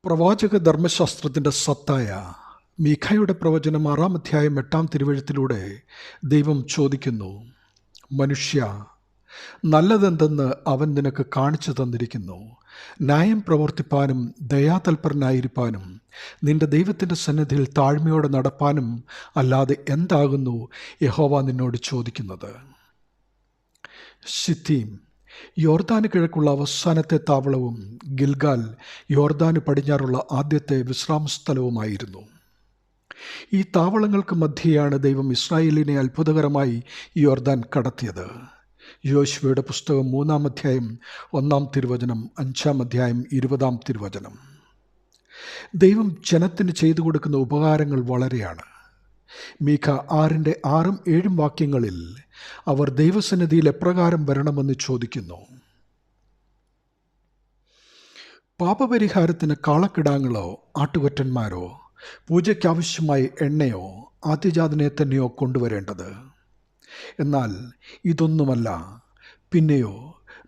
പ്രവാചക ധർമ്മശാസ്ത്രത്തിൻ്റെ സത്തായ മീഖയുടെ പ്രവചനം 6 അധ്യായം 8 തിരുവെഴുത്തിലൂടെ ദൈവം ചോദിക്കുന്നു, മനുഷ്യ, നല്ലതെന്തെന്ന് അവൻ നിനക്ക് കാണിച്ചു തന്നിരിക്കുന്നു. ന്യായം പ്രവർത്തിപ്പാനും ദയാതൽപരനായിരിക്കാനും നിന്റെ ദൈവത്തിൻ്റെ സന്നിധിയിൽ താഴ്മയോടെ നടപ്പാനും അല്ലാതെ എന്താകുന്നു യഹോവ നിന്നോട് ചോദിക്കുന്നത്? ശിത്തീം യോർദാന് കിഴക്കുള്ള അവസാനത്തെ താവളവും ഗിൽഗാൽ യോർദാന് പടിഞ്ഞാറുള്ള ആദ്യത്തെ വിശ്രാമസ്ഥലവുമായിരുന്നു. ഈ താവളങ്ങൾക്ക് മധ്യയാണ് ദൈവം ഇസ്രായേലിനെ അത്ഭുതകരമായി യോർദാൻ കടത്തിയത്. യോശുവയുടെ പുസ്തകം 3 അധ്യായം 1 തിരുവചനം, 5 അധ്യായം 20 തിരുവചനം. ദൈവം ജനത്തിന് ചെയ്തു കൊടുക്കുന്ന ഉപകാരങ്ങൾ വളരെയാണ്. മീഖ 6-7 വാക്യങ്ങളിൽ അവർ ദൈവസന്നിധിയിൽ എപ്രകാരം വരണമെന്ന് ചോദിക്കുന്നു. പാപപരിഹാരത്തിന് കാളക്കിടാങ്ങളോ ആട്ടുകൊറ്റന്മാരോ പൂജയ്ക്കാവശ്യമായ എണ്ണയോ ആദ്യജാതനെ തന്നെയോ കൊണ്ടുവരേണ്ടത്. എന്നാൽ ഇതൊന്നുമല്ല, പിന്നെയോ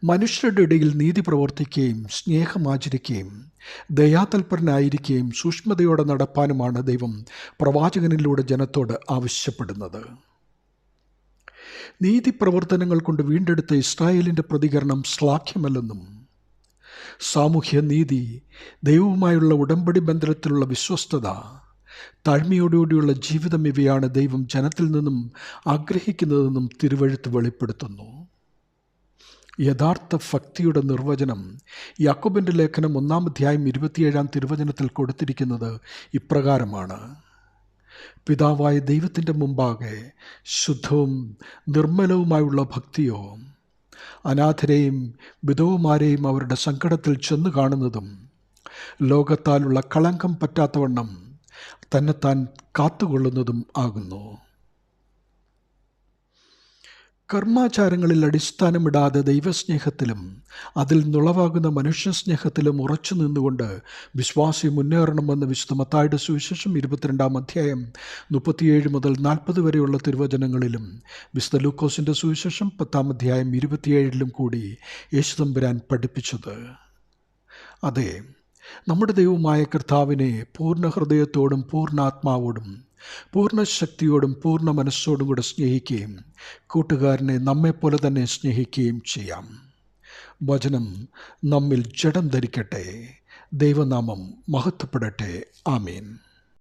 മനുഷ്യരുടെ ഇടയിൽ നീതി പ്രവർത്തിക്കുകയും സ്നേഹമാചരിക്കുകയും ദയാതൽപരനായിരിക്കുകയും സൂക്ഷ്മതയോടെ നടപ്പാനുമാണ് ദൈവം പ്രവാചകനിലൂടെ ജനത്തോട് ആവശ്യപ്പെടുന്നത്. നീതി പ്രവർത്തനങ്ങൾ കൊണ്ട് വീണ്ടെടുത്ത ഇസ്രായേലിൻ്റെ പ്രതികരണം ശ്ലാഘ്യമല്ലെന്നും സാമൂഹ്യ നീതി, ദൈവവുമായുള്ള ഉടമ്പടി ബന്ധത്തിലുള്ള വിശ്വസ്തത, താഴ്മയോടുകൂടിയുള്ള ജീവിതം ഇവയാണ് ദൈവം ജനത്തിൽ നിന്നും ആഗ്രഹിക്കുന്നതെന്നും തിരുവെഴുത്ത് വെളിപ്പെടുത്തുന്നു. യഥാർത്ഥ ഭക്തിയുടെ നിർവചനം യാക്കോബിൻ്റെ ലേഖനം 1 അധ്യായം 27 തിരുവചനത്തിൽ കൊടുത്തിരിക്കുന്നത് ഇപ്രകാരമാണ്: പിതാവായ ദൈവത്തിൻ്റെ മുമ്പാകെ ശുദ്ധവും നിർമ്മലവുമായുള്ള ഭക്തിയോ, അനാഥരെയും വിധവമാരെയും അവരുടെ സങ്കടത്തിൽ ചെന്നു കാണുന്നതും ലോകത്താലുള്ള കളങ്കം പറ്റാത്തവണ്ണം തന്നെത്താൻ കാത്തുകൊള്ളുന്നതും ആകുന്നു. കർമാചാരങ്ങളിൽ അടിസ്ഥാനമിടാതെ ദൈവസ്നേഹത്തിലും അതിൽ നിന്നുളവാകുന്ന മനുഷ്യസ്നേഹത്തിലും ഉറച്ചു നിന്നുകൊണ്ട് വിശ്വാസി മുന്നേറണമെന്ന് വിശുദ്ധ മത്തായിയുടെ സുവിശേഷം 22 അധ്യായം 37-40 വരെയുള്ള തിരുവചനങ്ങളിലും വിശുദ്ധ ലൂക്കോസിൻ്റെ സുവിശേഷം 10 അധ്യായം 27 കൂടി യേശുതമ്പുരാൻ പഠിപ്പിച്ചത്. അതെ, നമ്മുടെ ദൈവമായ കർത്താവിനെ പൂർണ്ണ ഹൃദയത്തോടും പൂർണ്ണാത്മാവോടും പൂർണ്ണ ശക്തിയോടും പൂർണ്ണ മനസ്സോടും കൂടെ സ്നേഹിക്കുകയും കൂട്ടുകാരനെ നമ്മെപ്പോലെ തന്നെ സ്നേഹിക്കുകയും ചെയ്യാം. വചനം നമ്മിൽ ജഡം ധരിക്കട്ടെ. ദൈവനാമം മഹത്വപ്പെടട്ടെ. ആമേൻ.